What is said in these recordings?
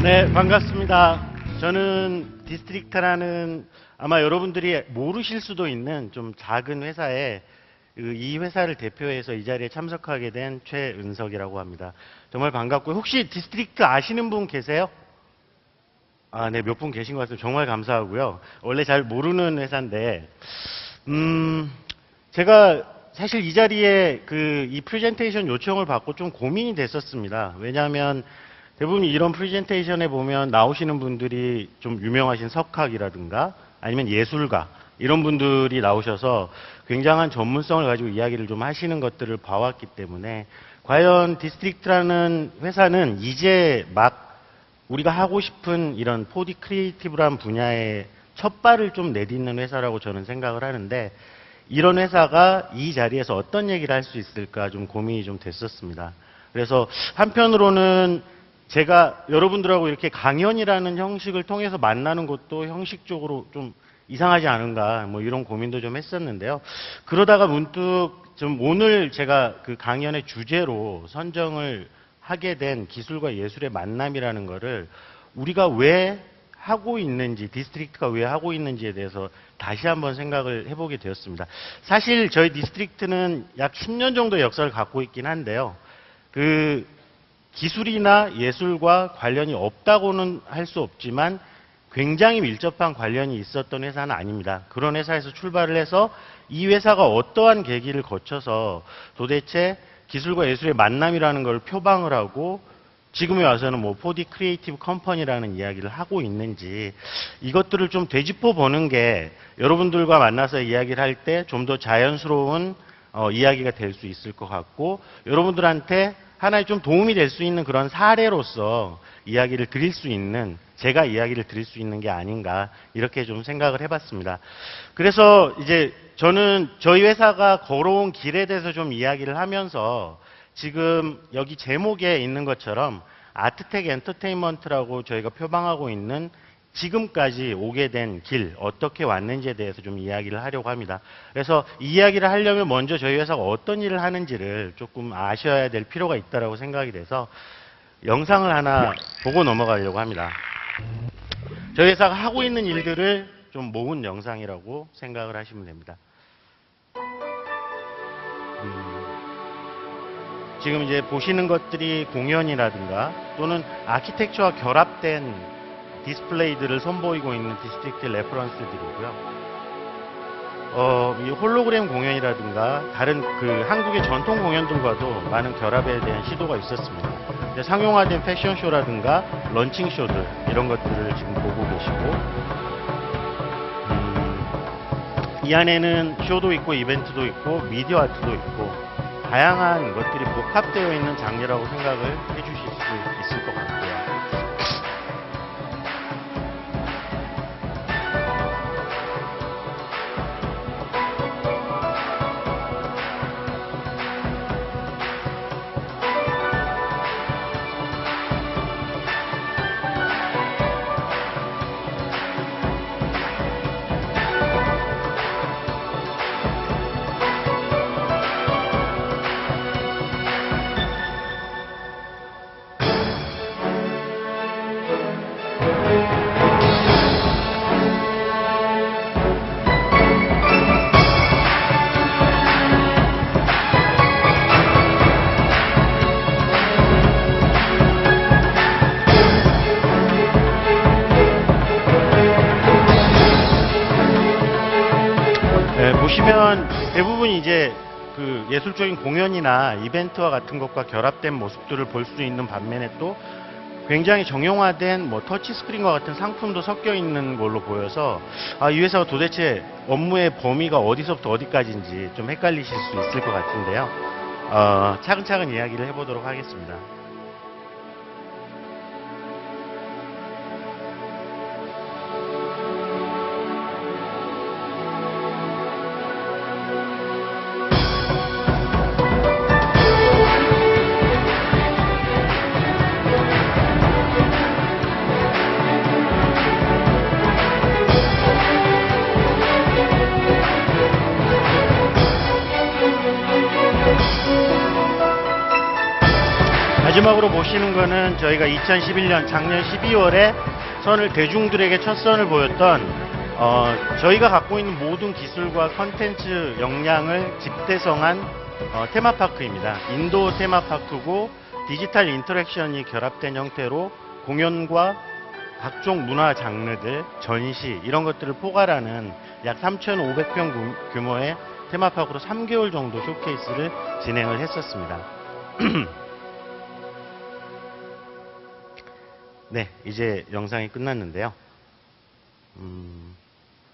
네, 반갑습니다. 저는 디스트릭트라는 아마 여러분들이 모르실 수도 있는 좀 작은 회사에 이 회사를 대표해서 이 자리에 참석하게 된 최은석이라고 합니다. 정말 반갑고요. 혹시 디스트릭트 아시는 분 계세요? 아, 네, 몇 분 계신 것 같아요. 정말 감사하고요. 원래 잘 모르는 회사인데, 제가 사실 이 자리에 이 프레젠테이션 요청을 받고 좀 고민이 됐었습니다. 왜냐하면 대부분 이런 프레젠테이션에 보면 나오시는 분들이 좀 유명하신 석학이라든가 아니면 예술가 이런 분들이 나오셔서 굉장한 전문성을 가지고 이야기를 좀 하시는 것들을 봐왔기 때문에 과연 디스트릭트라는 회사는 이제 막 우리가 하고 싶은 이런 4D 크리에이티브란 분야에 첫 발을 좀 내딛는 회사라고 저는 생각을 하는데 이런 회사가 이 자리에서 어떤 얘기를 할 수 있을까 좀 고민이 좀 됐었습니다. 그래서 한편으로는 제가 여러분들하고 이렇게 강연이라는 형식을 통해서 만나는 것도 형식적으로 좀 이상하지 않은가 뭐 이런 고민도 좀 했었는데요. 그러다가 문득 좀 오늘 제가 그 강연의 주제로 선정을 하게 된 기술과 예술의 만남이라는 거를 우리가 왜 하고 있는지, 디스트릭트가 왜 하고 있는지에 대해서 다시 한번 생각을 해보게 되었습니다. 사실 저희 디스트릭트는 약 10년 정도의 역사를 갖고 있긴 한데요. 기술이나 예술과 관련이 없다고는 할 수 없지만 굉장히 밀접한 관련이 있었던 회사는 아닙니다. 그런 회사에서 출발을 해서 이 회사가 어떠한 계기를 거쳐서 도대체 기술과 예술의 만남이라는 걸 표방을 하고 지금에 와서는 뭐 4D 크리에이티브 컴퍼니라는 이야기를 하고 있는지 이것들을 좀 되짚어 보는 게 여러분들과 만나서 이야기를 할 때 좀 더 자연스러운 이야기가 될 수 있을 것 같고 여러분들한테 하나의 좀 도움이 될 수 있는 그런 사례로서 이야기를 드릴 수 있는 제가 이야기를 드릴 수 있는 게 아닌가 이렇게 좀 생각을 해봤습니다. 그래서 이제 저는 저희 회사가 걸어온 길에 대해서 좀 이야기를 하면서 지금 여기 제목에 있는 것처럼 아트텍 엔터테인먼트라고 저희가 표방하고 있는 지금까지 오게 된 길, 어떻게 왔는지에 대해서 좀 이야기를 하려고 합니다. 그래서 이 이야기를 하려면 먼저 저희 회사가 어떤 일을 하는지를 조금 아셔야 될 필요가 있다고 생각이 돼서 영상을 하나 보고 넘어가려고 합니다. 저희 회사가 하고 있는 일들을 좀 모은 영상이라고 생각을 하시면 됩니다. 지금 이제 보시는 것들이 공연이라든가 또는 아키텍처와 결합된 디스플레이들을 선보이고 있는 디스트릭트 레퍼런스들이고요. 이 홀로그램 공연이라든가 다른 한국의 전통 공연들과도 많은 결합에 대한 시도가 있었습니다. 상용화된 패션쇼라든가 런칭쇼들 이런 것들을 지금 보고 계시고 이 안에는 쇼도 있고 이벤트도 있고 미디어 아트도 있고 다양한 것들이 복합되어 있는 장르라고 생각을 해주실 수 있을 것 같고요. 보시면 대부분 이제 예술적인 공연이나 이벤트와 같은 것과 결합된 모습들을 볼 수 있는 반면에 또 굉장히 정형화된 뭐 터치스크린과 같은 상품도 섞여 있는 걸로 보여서 이 회사가 도대체 업무의 범위가 어디서부터 어디까지인지 좀 헷갈리실 수 있을 것 같은데요. 차근차근 이야기를 해보도록 하겠습니다. 마지막으로 보시는 거는 저희가 2011년 작년 12월에 선을 대중들에게 첫 선을 보였던 저희가 갖고 있는 모든 기술과 컨텐츠 역량을 집대성한 테마파크입니다. 인도 테마파크고 디지털 인터랙션이 결합된 형태로 공연과 각종 문화 장르들, 전시 이런 것들을 포괄하는 약 3,500평 규모의 테마파크로 3개월 정도 쇼케이스를 진행을 했었습니다. 네, 이제 영상이 끝났는데요.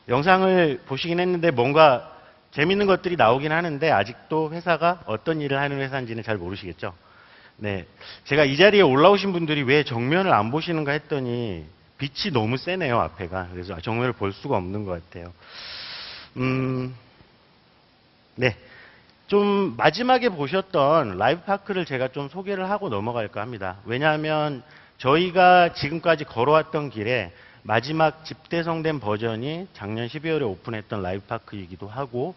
영상을 보시긴 했는데 뭔가 재밌는 것들이 나오긴 하는데 아직도 회사가 어떤 일을 하는 회사인지는 잘 모르시겠죠. 네, 제가 이 자리에 올라오신 분들이 왜 정면을 안 보시는가 했더니 빛이 너무 세네요, 앞에가. 그래서 정면을 볼 수가 없는 것 같아요. 네, 좀 마지막에 보셨던 라이브 파크를 제가 좀 소개를 하고 넘어갈까 합니다. 왜냐하면 저희가 지금까지 걸어왔던 길에 마지막 집대성된 버전이 작년 12월에 오픈했던 라이브 파크이기도 하고,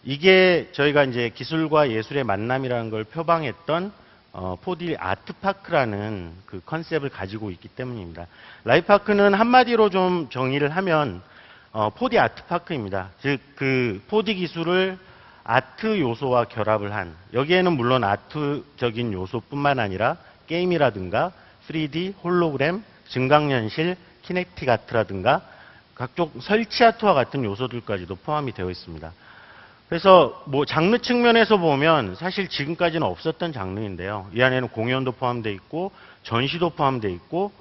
이게 저희가 이제 기술과 예술의 만남이라는 걸 표방했던 4D 아트파크라는 그 컨셉을 가지고 있기 때문입니다. 라이브 파크는 한마디로 좀 정의를 하면 4D 아트파크입니다. 즉, 그 4D 기술을 아트 요소와 결합을 한, 여기에는 물론 아트적인 요소뿐만 아니라 게임이라든가 3D, 홀로그램, 증강현실, 키네틱 아트라든가 각종 설치 아트와 같은 요소들까지도 포함이 되어 있습니다. 그래서 뭐 장르 측면에서 보면 사실 지금까지는 없었던 장르인데요. 이 안에는 공연도 포함되어 있고, 전시도 포함되어 있고,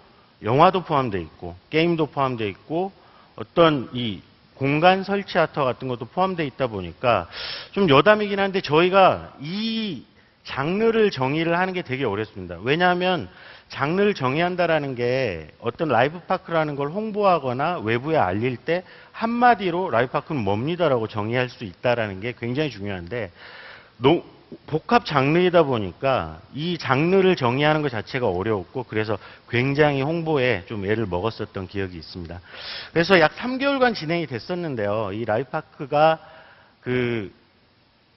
영화도 포함되어 있고, 게임도 포함되어 있고, 어떤 이 공간 설치 아트와 같은 것도 포함되어 있다 보니까 좀 여담이긴 한데 저희가 이 장르를 정의를 하는 게 되게 어렵습니다. 왜냐하면 장르를 정의한다라는 게 어떤 라이브 파크라는 걸 홍보하거나 외부에 알릴 때 한마디로 라이브 파크는 뭡니다라고 정의할 수 있다라는 게 굉장히 중요한데, 복합 장르이다 보니까 이 장르를 정의하는 것 자체가 어려웠고, 그래서 굉장히 홍보에 좀 애를 먹었었던 기억이 있습니다. 그래서 약 3개월간 진행이 됐었는데요. 이 라이브 파크가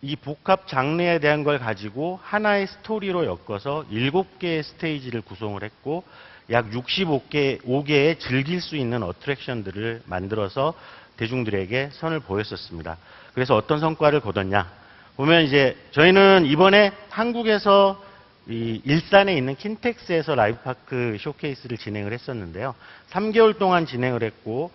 이 복합 장르에 대한 걸 가지고 하나의 스토리로 엮어서 7개의 스테이지를 구성을 했고, 약 65개의 즐길 수 있는 어트랙션들을 만들어서 대중들에게 선을 보였었습니다. 그래서 어떤 성과를 거뒀냐? 보면 이제 저희는 이번에 한국에서 이 일산에 있는 킨텍스에서 라이브 파크 쇼케이스를 진행을 했었는데요. 3개월 동안 진행을 했고,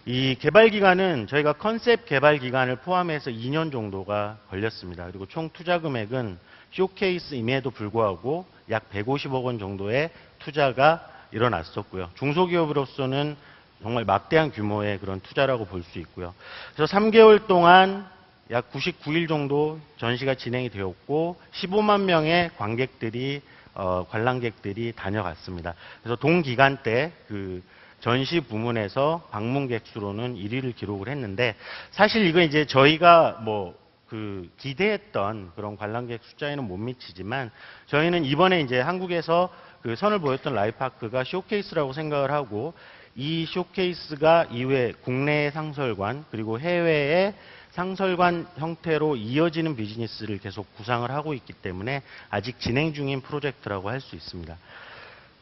이 개발 기간은 저희가 컨셉 개발 기간을 포함해서 2년 정도가 걸렸습니다. 그리고 총 투자 금액은 쇼케이스임에도 불구하고 약 150억 원 정도의 투자가 일어났었고요. 중소기업으로서는 정말 막대한 규모의 그런 투자라고 볼 수 있고요. 그래서 3개월 동안 약 99일 정도 전시가 진행이 되었고 15만 명의 관람객들이 다녀갔습니다. 그래서 동기간 때 그 전시 부문에서 방문객 수로는 1위를 기록을 했는데, 사실 이거 이제 저희가 기대했던 그런 관람객 숫자에는 못 미치지만, 저희는 이번에 이제 한국에서 그 선을 보였던 라이브 파크가 쇼케이스라고 생각을 하고, 이 쇼케이스가 이외 국내의 상설관 그리고 해외의 상설관 형태로 이어지는 비즈니스를 계속 구상을 하고 있기 때문에 아직 진행 중인 프로젝트라고 할 수 있습니다.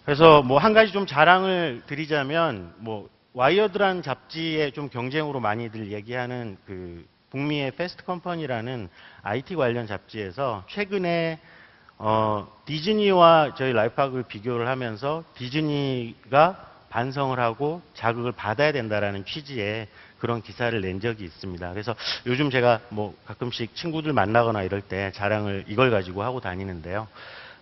그래서 뭐 한 가지 좀 자랑을 드리자면, 뭐 와이어드라는 잡지에 좀 경쟁으로 많이들 얘기하는 그 북미의 패스트 컴퍼니라는 IT 관련 잡지에서 최근에 디즈니와 저희 라이브 파크를 비교를 하면서 디즈니가 반성을 하고 자극을 받아야 된다라는 취지의 그런 기사를 낸 적이 있습니다. 그래서 요즘 제가 뭐 가끔씩 친구들 만나거나 이럴 때 자랑을 이걸 가지고 하고 다니는데요.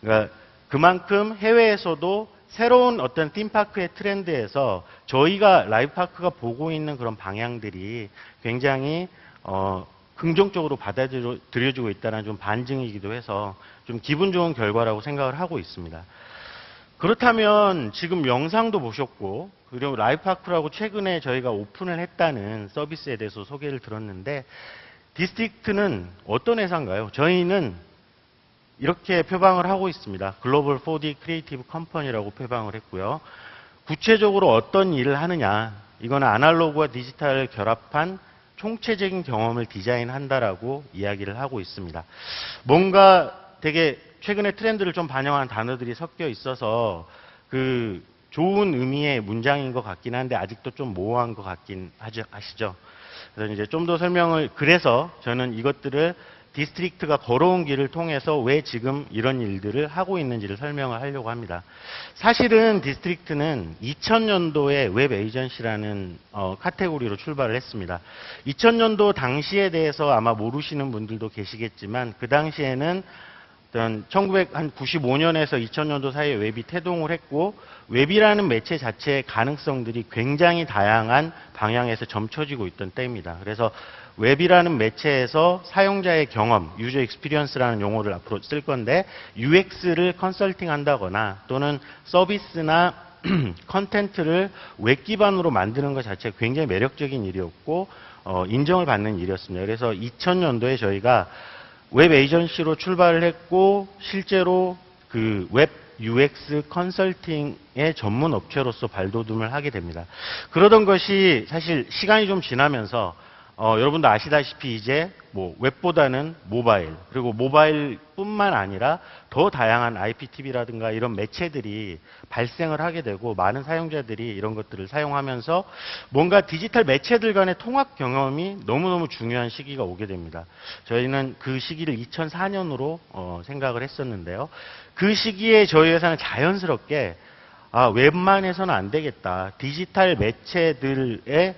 그러니까 그만큼 해외에서도 새로운 어떤 팀파크의 트렌드에서 저희가 라이브 파크가 보고 있는 그런 방향들이 굉장히 긍정적으로 받아들여지고 있다는 좀 반증이기도 해서 좀 기분 좋은 결과라고 생각을 하고 있습니다. 그렇다면 지금 영상도 보셨고, 그리고 라이브 파크라고 최근에 저희가 오픈을 했다는 서비스에 대해서 소개를 들었는데, 디스트릭트는 어떤 회사인가요? 저희는 이렇게 표방을 하고 있습니다. 글로벌 4D 크리에이티브 컴퍼니라고 표방을 했고요. 구체적으로 어떤 일을 하느냐, 이거는 아날로그와 디지털을 결합한 총체적인 경험을 디자인한다라고 이야기를 하고 있습니다. 뭔가 되게 최근에 트렌드를 좀 반영한 단어들이 섞여 있어서 그 좋은 의미의 문장인 것 같긴 한데 아직도 좀 모호한 것 같긴 하시죠. 그래서 이제 좀 더 설명을, 그래서 저는 이것들을 디스트릭트가 걸어온 길을 통해서 왜 지금 이런 일들을 하고 있는지를 설명을 하려고 합니다. 사실은 디스트릭트는 2000년도에 웹 에이전시라는 카테고리로 출발을 했습니다. 2000년도 당시에 대해서 아마 모르시는 분들도 계시겠지만 그 당시에는 어떤 1995년에서 2000년도 사이에 웹이 태동을 했고 웹이라는 매체 자체의 가능성들이 굉장히 다양한 방향에서 점쳐지고 있던 때입니다. 그래서 웹이라는 매체에서 사용자의 경험, 유저 익스피리언스라는 용어를 앞으로 쓸 건데 UX를 컨설팅 한다거나 또는 서비스나 컨텐츠를 웹 기반으로 만드는 것 자체가 굉장히 매력적인 일이었고 인정을 받는 일이었습니다. 그래서 2000년도에 저희가 웹 에이전시로 출발을 했고 실제로 그 웹 UX 컨설팅의 전문 업체로서 발돋움을 하게 됩니다. 그러던 것이 사실 시간이 좀 지나면서 여러분도 아시다시피 이제 뭐 웹보다는 모바일, 그리고 모바일뿐만 아니라 더 다양한 IPTV라든가 이런 매체들이 발생을 하게 되고 많은 사용자들이 이런 것들을 사용하면서 뭔가 디지털 매체들 간의 통합 경험이 너무너무 중요한 시기가 오게 됩니다. 저희는 그 시기를 2004년으로 생각을 했었는데요. 그 시기에 저희 회사는 자연스럽게 웹만 해서는 안 되겠다. 디지털 매체들의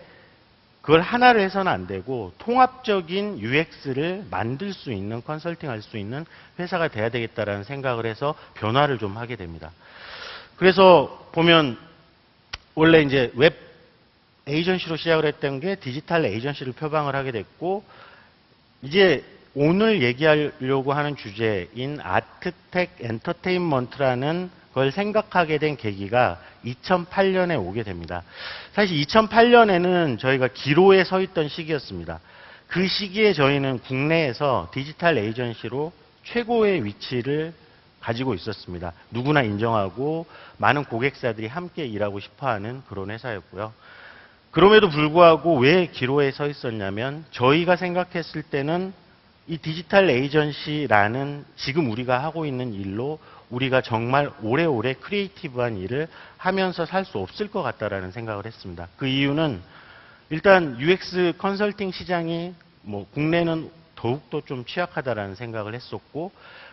그걸 하나를 해서는 안 되고 통합적인 UX를 만들 수 있는, 컨설팅할 수 있는 회사가 돼야 되겠다라는 생각을 해서 변화를 좀 하게 됩니다. 그래서 보면 원래 이제 웹 에이전시로 시작을 했던 게 디지털 에이전시를 표방을 하게 됐고 이제 오늘 얘기하려고 하는 주제인 아트텍 엔터테인먼트라는 걸 생각하게 된 계기가 2008년에 오게 됩니다. 사실 2008년에는 저희가 기로에 서 있던 시기였습니다. 그 시기에 저희는 국내에서 디지털 에이전시로 최고의 위치를 가지고 있었습니다. 누구나 인정하고 많은 고객사들이 함께 일하고 싶어하는 그런 회사였고요. 그럼에도 불구하고 왜 기로에 서 있었냐면 저희가 생각했을 때는 이 디지털 에이전시라는 지금 우리가 하고 있는 일로 우리가 정말 오래오래 크리에이티브한 일을 하면서 살 수 없을 것 같다라는 생각을 했습니다. 그 이유는 일단 UX 컨설팅 시장이 뭐 국내는 더욱더 좀 취약하다라는 생각을 했었고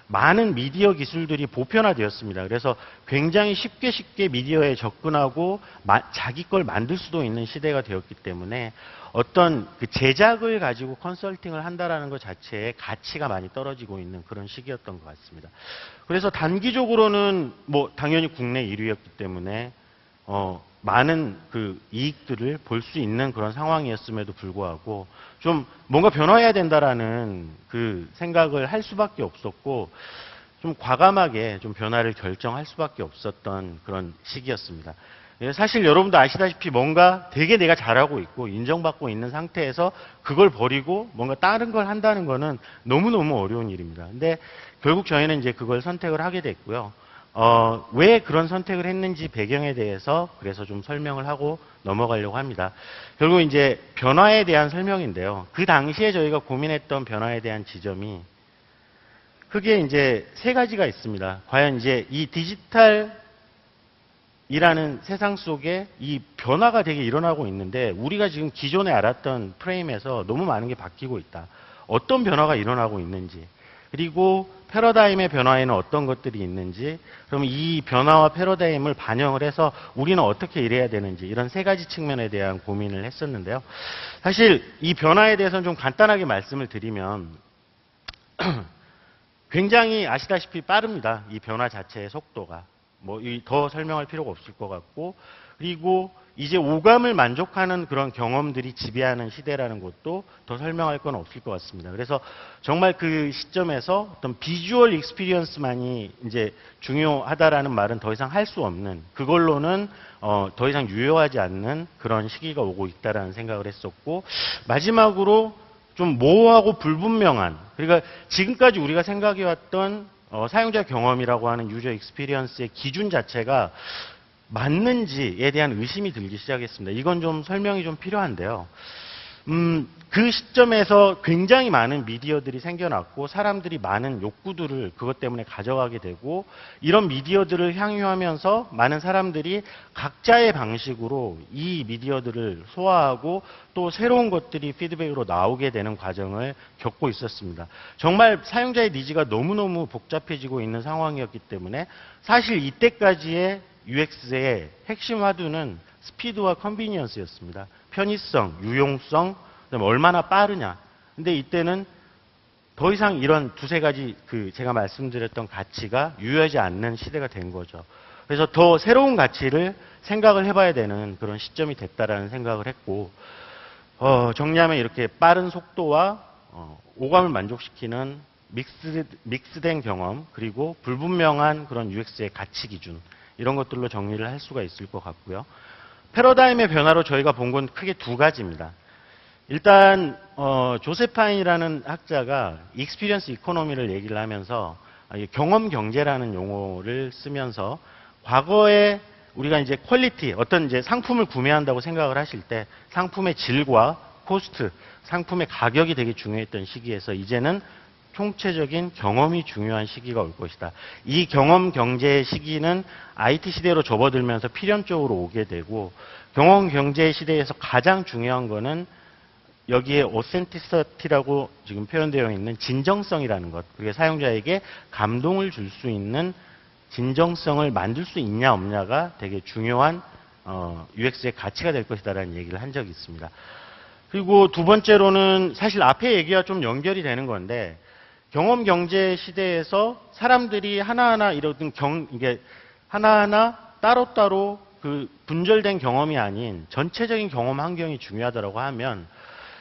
많은 미디어 기술들이 보편화되었습니다. 그래서 굉장히 쉽게 미디어에 접근하고 자기 걸 만들 수도 있는 시대가 되었기 때문에 어떤 그 제작을 가지고 컨설팅을 한다라는 것 자체의 가치가 많이 떨어지고 있는 그런 시기였던 것 같습니다. 그래서 단기적으로는 뭐 당연히 국내 1위였기 때문에 많은 그 이익들을 볼 수 있는 그런 상황이었음에도 불구하고 좀 뭔가 변화해야 된다라는 그 생각을 할 수밖에 없었고 좀 과감하게 좀 변화를 결정할 수밖에 없었던 그런 시기였습니다. 사실 여러분도 아시다시피 뭔가 되게 내가 잘하고 있고 인정받고 있는 상태에서 그걸 버리고 뭔가 다른 걸 한다는 거는 너무너무 어려운 일입니다. 근데 결국 저희는 이제 그걸 선택을 하게 됐고요. 왜 그런 선택을 했는지 배경에 대해서 그래서 좀 설명을 하고 넘어가려고 합니다. 결국 이제 변화에 대한 설명인데요. 그 당시에 저희가 고민했던 변화에 대한 지점이 크게 이제 세 가지가 있습니다. 과연 이제 이 디지털이라는 세상 속에 이 변화가 되게 일어나고 있는데 우리가 지금 기존에 알았던 프레임에서 너무 많은 게 바뀌고 있다. 어떤 변화가 일어나고 있는지, 그리고 패러다임의 변화에는 어떤 것들이 있는지, 그럼 이 변화와 패러다임을 반영을 해서 우리는 어떻게 일해야 되는지, 이런 세 가지 측면에 대한 고민을 했었는데요. 사실 이 변화에 대해서는 좀 간단하게 말씀을 드리면 굉장히 아시다시피 빠릅니다. 이 변화 자체의 속도가. 뭐 더 설명할 필요가 없을 것 같고, 그리고 이제 오감을 만족하는 그런 경험들이 지배하는 시대라는 것도 더 설명할 건 없을 것 같습니다. 그래서 정말 그 시점에서 어떤 비주얼 익스피리언스만이 이제 중요하다라는 말은 더 이상 할 수 없는, 그걸로는 더 이상 유효하지 않는 그런 시기가 오고 있다라는 생각을 했었고, 마지막으로 좀 모호하고 불분명한, 그러니까 지금까지 우리가 생각해왔던 사용자 경험이라고 하는 유저 익스피리언스의 기준 자체가 맞는지에 대한 의심이 들기 시작했습니다. 이건 좀 설명이 좀 필요한데요. 그 시점에서 굉장히 많은 미디어들이 생겨났고 사람들이 많은 욕구들을 그것 때문에 가져가게 되고 이런 미디어들을 향유하면서 많은 사람들이 각자의 방식으로 이 미디어들을 소화하고 또 새로운 것들이 피드백으로 나오게 되는 과정을 겪고 있었습니다. 정말 사용자의 니즈가 너무너무 복잡해지고 있는 상황이었기 때문에 사실 이때까지의 UX의 핵심 화두는 스피드와 컨비니언스였습니다. 편의성, 유용성, 그다음에 얼마나 빠르냐. 근데 이때는 더 이상 이런 두세 가지 제가 말씀드렸던 가치가 유효하지 않는 시대가 된 거죠. 그래서 더 새로운 가치를 생각을 해봐야 되는 그런 시점이 됐다라는 생각을 했고, 정리하면 이렇게 빠른 속도와 오감을 만족시키는 믹스된 경험, 그리고 불분명한 그런 UX의 가치 기준, 이런 것들로 정리를 할 수가 있을 것 같고요. 패러다임의 변화로 저희가 본 건 크게 두 가지입니다. 일단 조셉 하인이라는 학자가 익스피리언스 이코노미를 얘기를 하면서 경험 경제라는 용어를 쓰면서 과거에 우리가 이제 퀄리티, 어떤 이제 상품을 구매한다고 생각을 하실 때 상품의 질과 코스트, 상품의 가격이 되게 중요했던 시기에서 이제는 총체적인 경험이 중요한 시기가 올 것이다. 이 경험 경제의 시기는 IT 시대로 접어들면서 필연적으로 오게 되고, 경험 경제 시대에서 가장 중요한 거는 여기에 오센티시티라고 지금 표현되어 있는 진정성이라는 것, 그게 사용자에게 감동을 줄 수 있는 진정성을 만들 수 있냐 없냐가 되게 중요한 UX의 가치가 될 것이다라는 얘기를 한 적이 있습니다. 그리고 두 번째로는 사실 앞에 얘기와 좀 연결이 되는 건데, 경험 경제 시대에서 사람들이 하나하나 이게 하나하나 따로따로 그 분절된 경험이 아닌 전체적인 경험 환경이 중요하다고 하면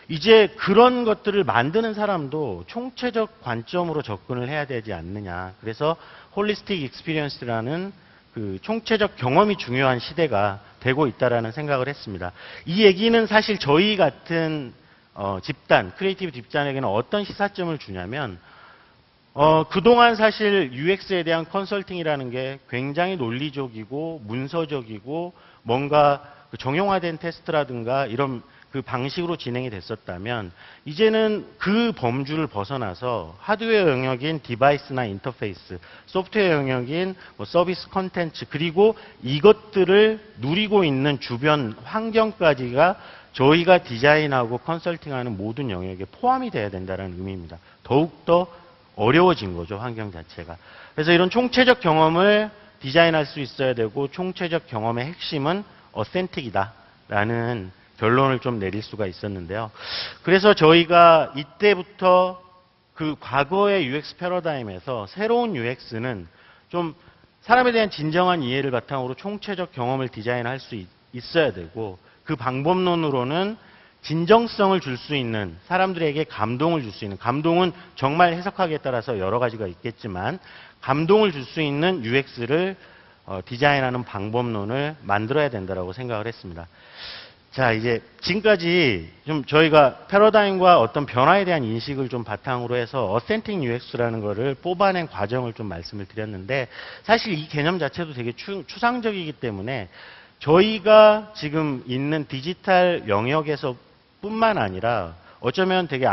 이제 그런 것들을 만드는 사람도 총체적 관점으로 접근을 해야 되지 않느냐. 그래서 홀리스틱 익스피리언스라는 그 총체적 경험이 중요한 시대가 되고 있다라는 생각을 했습니다. 이 얘기는 사실 저희 같은 집단, 크리에이티브 집단에게는 어떤 시사점을 주냐면, 그동안 사실 UX에 대한 컨설팅이라는 게 굉장히 논리적이고 문서적이고 뭔가 정형화된 테스트라든가 이런 그 방식으로 진행이 됐었다면, 이제는 그 범주를 벗어나서 하드웨어 영역인 디바이스나 인터페이스, 소프트웨어 영역인 뭐 서비스 컨텐츠, 그리고 이것들을 누리고 있는 주변 환경까지가 저희가 디자인하고 컨설팅하는 모든 영역에 포함이 돼야 된다는 의미입니다. 더욱더 어려워진 거죠, 환경 자체가. 그래서 이런 총체적 경험을 디자인할 수 있어야 되고, 총체적 경험의 핵심은 어센틱이다라는 결론을 좀 내릴 수가 있었는데요. 그래서 저희가 이때부터 그 과거의 UX 패러다임에서 새로운 UX는 좀 사람에 대한 진정한 이해를 바탕으로 총체적 경험을 디자인할 수 있어야 되고, 그 방법론으로는 진정성을 줄 수 있는, 사람들에게 감동을 줄 수 있는, 감동은 정말 해석하기에 따라서 여러 가지가 있겠지만 감동을 줄 수 있는 UX를 디자인하는 방법론을 만들어야 된다고 생각을 했습니다. 자, 이제 지금까지 좀 저희가 패러다임과 어떤 변화에 대한 인식을 좀 바탕으로 해서 어센틱 UX라는 거를 뽑아낸 과정을 좀 말씀을 드렸는데, 사실 이 개념 자체도 되게 추상적이기 때문에 저희가 지금 있는 디지털 영역에서 뿐만 아니라 어쩌면 되게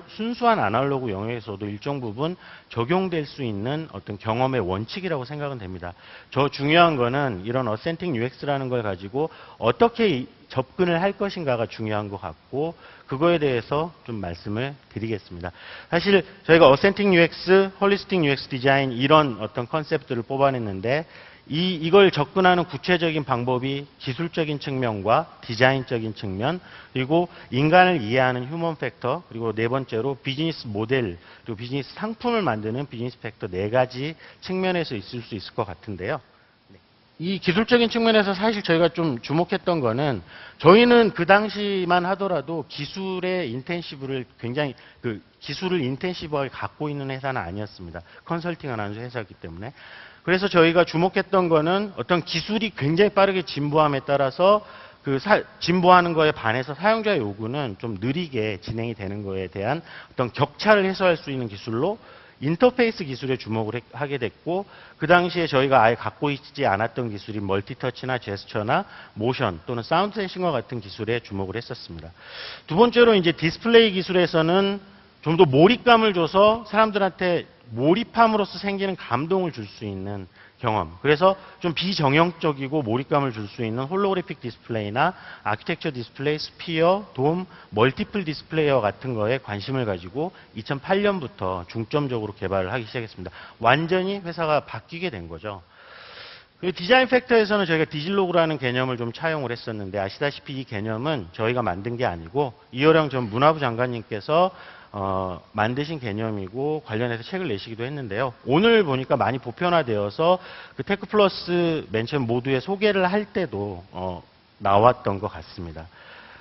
순수한 아날로그 영역에서도 일정 부분 적용될 수 있는 어떤 경험의 원칙이라고 생각은 됩니다. 저 중요한 거는 이런 어센틱 UX라는 걸 가지고 어떻게 접근을 할 것인가가 중요한 것 같고, 그거에 대해서 좀 말씀을 드리겠습니다. 사실 저희가 어센틱 UX, 홀리스틱 UX 디자인 이런 어떤 컨셉들을 뽑아냈는데, 이걸 접근하는 구체적인 방법이 기술적인 측면과 디자인적인 측면, 그리고 인간을 이해하는 휴먼 팩터, 그리고 네 번째로 비즈니스 모델, 그리고 비즈니스 상품을 만드는 비즈니스 팩터, 네 가지 측면에서 있을 수 있을 것 같은데요. 이 기술적인 측면에서 사실 저희가 좀 주목했던 거는, 저희는 그 당시만 하더라도 기술의 인텐시브를 굉장히, 기술을 인텐시브하게 갖고 있는 회사는 아니었습니다. 컨설팅을 하는 회사이기 때문에. 그래서 저희가 주목했던 거는 어떤 기술이 굉장히 빠르게 진보함에 따라서 진보하는 거에 반해서 사용자 요구는 좀 느리게 진행이 되는 거에 대한 어떤 격차를 해소할 수 있는 기술로 인터페이스 기술에 주목을 하게 됐고, 그 당시에 저희가 아예 갖고 있지 않았던 기술인 멀티터치나 제스처나 모션 또는 사운드 센싱과 같은 기술에 주목을 했었습니다. 두 번째로 이제 디스플레이 기술에서는 좀 더 몰입감을 줘서 사람들한테 몰입함으로써 생기는 감동을 줄 수 있는 경험. 그래서 좀 비정형적이고 몰입감을 줄 수 있는 홀로그래픽 디스플레이나 아키텍처 디스플레이, 스피어, 돔, 멀티플 디스플레이와 같은 거에 관심을 가지고 2008년부터 중점적으로 개발을 하기 시작했습니다. 완전히 회사가 바뀌게 된 거죠. 그리고 디자인 팩터에서는 저희가 디질로그라는 개념을 좀 차용을 했었는데, 아시다시피 이 개념은 저희가 만든 게 아니고 이어령 전 문화부 장관님께서 만드신 개념이고 관련해서 책을 내시기도 했는데요. 오늘 보니까 많이 보편화되어서 그 테크플러스 맨 처음 모두에 소개를 할 때도 나왔던 것 같습니다.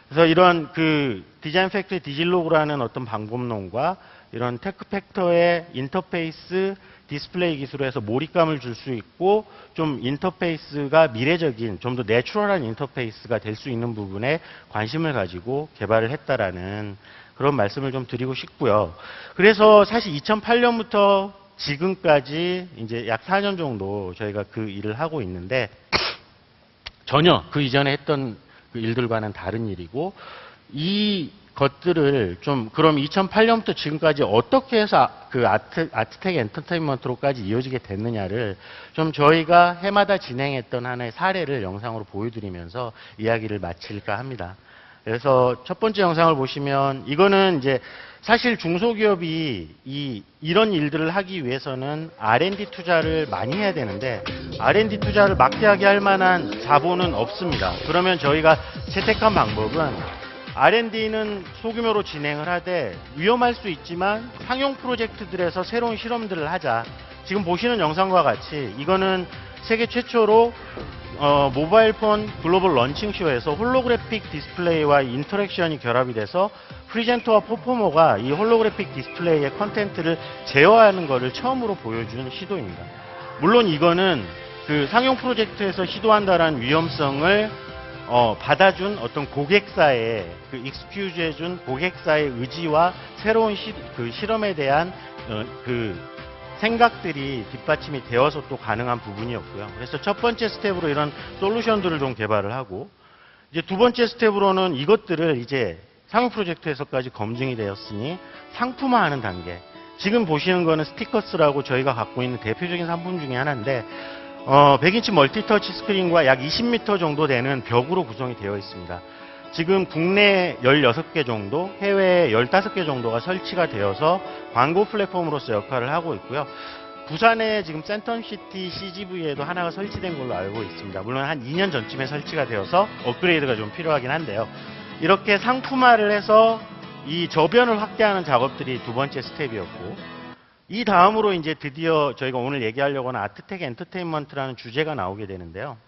그래서 이런 그 디자인 팩터의 디질로그라는 어떤 방법론과 이런 테크 팩터의 인터페이스 디스플레이 기술에서 몰입감을 줄 수 있고 좀 인터페이스가 미래적인 좀 더 내추럴한 인터페이스가 될 수 있는 부분에 관심을 가지고 개발을 했다라는 그런 말씀을 좀 드리고 싶고요. 그래서 사실 2008년부터 지금까지 이제 약 4년 정도 저희가 그 일을 하고 있는데 전혀 그 이전에 했던 그 일들과는 다른 일이고, 이 것들을 좀 그럼 2008년부터 지금까지 어떻게 해서 그 아트텍 엔터테인먼트로까지 이어지게 됐느냐를 좀 저희가 해마다 진행했던 하나의 사례를 영상으로 보여드리면서 이야기를 마칠까 합니다. 그래서 첫 번째 영상을 보시면 이거는 이제 사실 중소기업이 이런 일들을 하기 위해서는 R&D 투자를 많이 해야 되는데 R&D 투자를 막대하게 할 만한 자본은 없습니다. 그러면 저희가 채택한 방법은 R&D는 소규모로 진행을 하되 위험할 수 있지만 상용 프로젝트들에서 새로운 실험들을 하자. 지금 보시는 영상과 같이 이거는 세계 최초로 모바일폰 글로벌 런칭쇼에서 홀로그래픽 디스플레이와 인터랙션이 결합이 돼서 프리젠터와 퍼포머가 이 홀로그래픽 디스플레이의 컨텐츠를 제어하는 것을 처음으로 보여준 시도입니다. 물론 이거는 그 상용 프로젝트에서 시도한다라는 위험성을 받아준 어떤 고객사의 그 익스큐즈해준 고객사의 의지와 새로운 그 실험에 대한 그 생각들이 뒷받침이 되어서 또 가능한 부분이었고요. 그래서 첫 번째 스텝으로 이런 솔루션들을 좀 개발을 하고, 이제 두 번째 스텝으로는 이것들을 이제 상용 프로젝트에서까지 검증이 되었으니 상품화하는 단계. 지금 보시는 거는 스티커스라고 저희가 갖고 있는 대표적인 상품 중에 하나인데 100인치 멀티터치 스크린과 약 20m 정도 되는 벽으로 구성이 되어 있습니다. 지금 국내 16개 정도, 해외에 15개 정도가 설치가 되어서 광고 플랫폼으로서 역할을 하고 있고요. 부산에 지금 센텀시티 CGV에도 하나가 설치된 걸로 알고 있습니다. 물론 한 2년 전쯤에 설치가 되어서 업그레이드가 좀 필요하긴 한데요. 이렇게 상품화를 해서 이 저변을 확대하는 작업들이 두 번째 스텝이었고, 이 다음으로 이제 드디어 저희가 오늘 얘기하려고 하는 아트텍 엔터테인먼트라는 주제가 나오게 되는데요.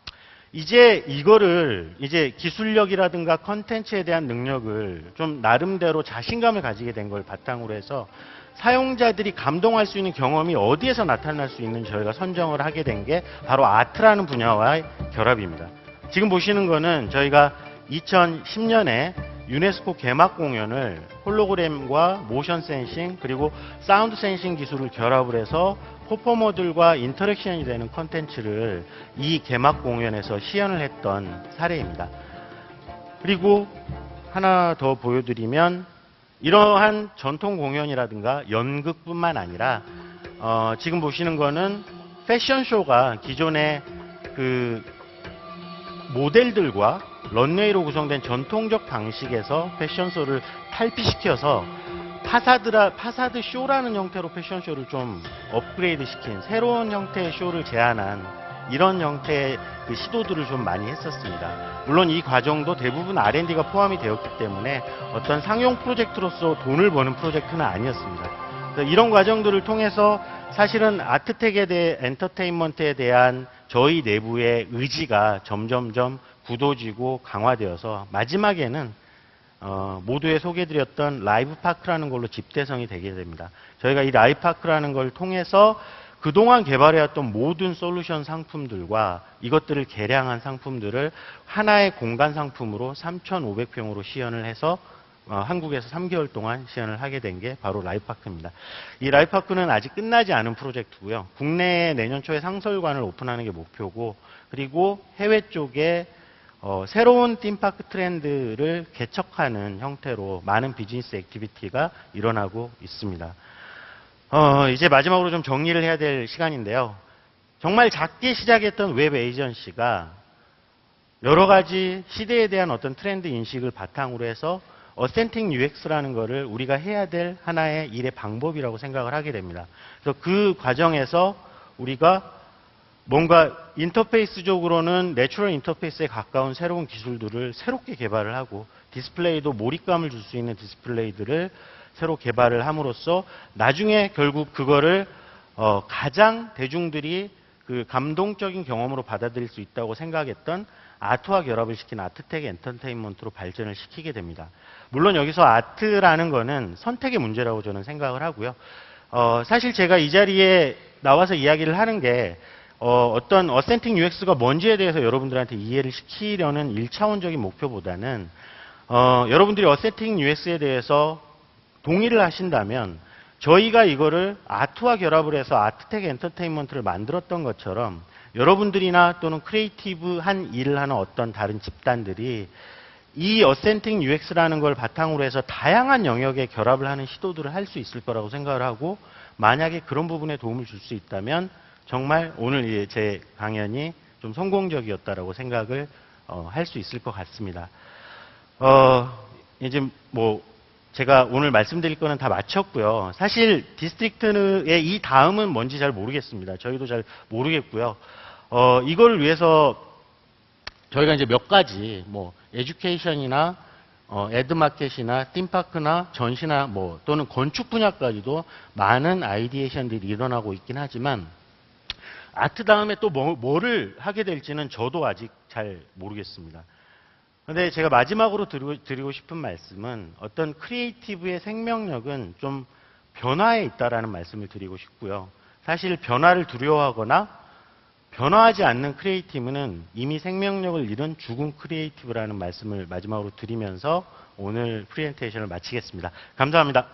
이제 이거를 이제 기술력이라든가 컨텐츠에 대한 능력을 좀 나름대로 자신감을 가지게 된 걸 바탕으로 해서 사용자들이 감동할 수 있는 경험이 어디에서 나타날 수 있는지 저희가 선정을 하게 된 게 바로 아트라는 분야와의 결합입니다. 지금 보시는 거는 저희가 2010년에 유네스코 개막 공연을 홀로그램과 모션 센싱 그리고 사운드 센싱 기술을 결합을 해서 퍼포머들과 인터랙션이 되는 컨텐츠를 이 개막 공연에서 시연을 했던 사례입니다. 그리고 하나 더 보여드리면 이러한 전통 공연이라든가 연극뿐만 아니라 지금 보시는 거는 패션쇼가 기존의 그 모델들과 런웨이로 구성된 전통적 방식에서 패션쇼를 탈피시켜서 파사드 쇼라는 형태로 패션쇼를 좀 업그레이드 시킨 새로운 형태의 쇼를 제안한 이런 형태의 그 시도들을 좀 많이 했었습니다. 물론 이 과정도 대부분 R&D가 포함이 되었기 때문에 어떤 상용 프로젝트로서 돈을 버는 프로젝트는 아니었습니다. 그래서 이런 과정들을 통해서 사실은 아트텍에 대해 엔터테인먼트에 대한 저희 내부의 의지가 점점점 굳어지고 강화되어서 마지막에는 모두에 소개해드렸던 라이브파크라는 걸로 집대성이 되게 됩니다. 저희가 이 라이브파크라는 걸 통해서 그동안 개발해왔던 모든 솔루션 상품들과 이것들을 개량한 상품들을 하나의 공간 상품으로 3,500평으로 시연을 해서 한국에서 3개월 동안 시연을 하게 된 게 바로 라이프파크입니다. 이 라이프파크는 아직 끝나지 않은 프로젝트고요. 국내에 내년 초에 상설관을 오픈하는 게 목표고, 그리고 해외 쪽에 새로운 팀파크 트렌드를 개척하는 형태로 많은 비즈니스 액티비티가 일어나고 있습니다. 이제 마지막으로 좀 정리를 해야 될 시간인데요. 정말 작게 시작했던 웹 에이전시가 여러 가지 시대에 대한 어떤 트렌드 인식을 바탕으로 해서 어센틱 UX라는 거를 우리가 해야 될 하나의 일의 방법이라고 생각을 하게 됩니다. 그래서 그 과정에서 우리가 뭔가 인터페이스적으로는 내추럴 인터페이스에 가까운 새로운 기술들을 새롭게 개발을 하고, 디스플레이도 몰입감을 줄 수 있는 디스플레이들을 새로 개발을 함으로써 나중에 결국 그거를 가장 대중들이 그 감동적인 경험으로 받아들일 수 있다고 생각했던 아트와 결합을 시킨 아트텍 엔터테인먼트로 발전을 시키게 됩니다. 물론 여기서 아트라는 거는 선택의 문제라고 저는 생각을 하고요. 사실 제가 이 자리에 나와서 이야기를 하는 게 어떤 어센틱 UX가 뭔지에 대해서 여러분들한테 이해를 시키려는 1차원적인 목표보다는 여러분들이 어센틱 UX에 대해서 동의를 하신다면 저희가 이거를 아트와 결합을 해서 아트텍 엔터테인먼트를 만들었던 것처럼 여러분들이나 또는 크리에이티브한 일을 하는 어떤 다른 집단들이 이 어센틱 UX라는 걸 바탕으로 해서 다양한 영역에 결합을 하는 시도들을 할 수 있을 거라고 생각을 하고, 만약에 그런 부분에 도움을 줄 수 있다면 정말 오늘 제 강연이 좀 성공적이었다라고 생각을 할 수 있을 것 같습니다. 이제 뭐 제가 오늘 말씀드릴 거는 다 마쳤고요. 사실 디스트릭트의 이 다음은 뭔지 잘 모르겠습니다. 저희도 잘 모르겠고요. 이걸 위해서 저희가 이제 몇 가지 뭐 에듀케이션이나 애드마켓이나 팀파크나 전시나 뭐 또는 건축 분야까지도 많은 아이디에이션들이 일어나고 있긴 하지만, 아트 다음에 또 뭐를 하게 될지는 저도 아직 잘 모르겠습니다. 그런데 제가 마지막으로 드리고 싶은 말씀은 어떤 크리에이티브의 생명력은 좀 변화에 있다라는 말씀을 드리고 싶고요. 사실 변화를 두려워하거나 변화하지 않는 크리에이티브는 이미 생명력을 잃은 죽은 크리에이티브라는 말씀을 마지막으로 드리면서 오늘 프레젠테이션을 마치겠습니다. 감사합니다.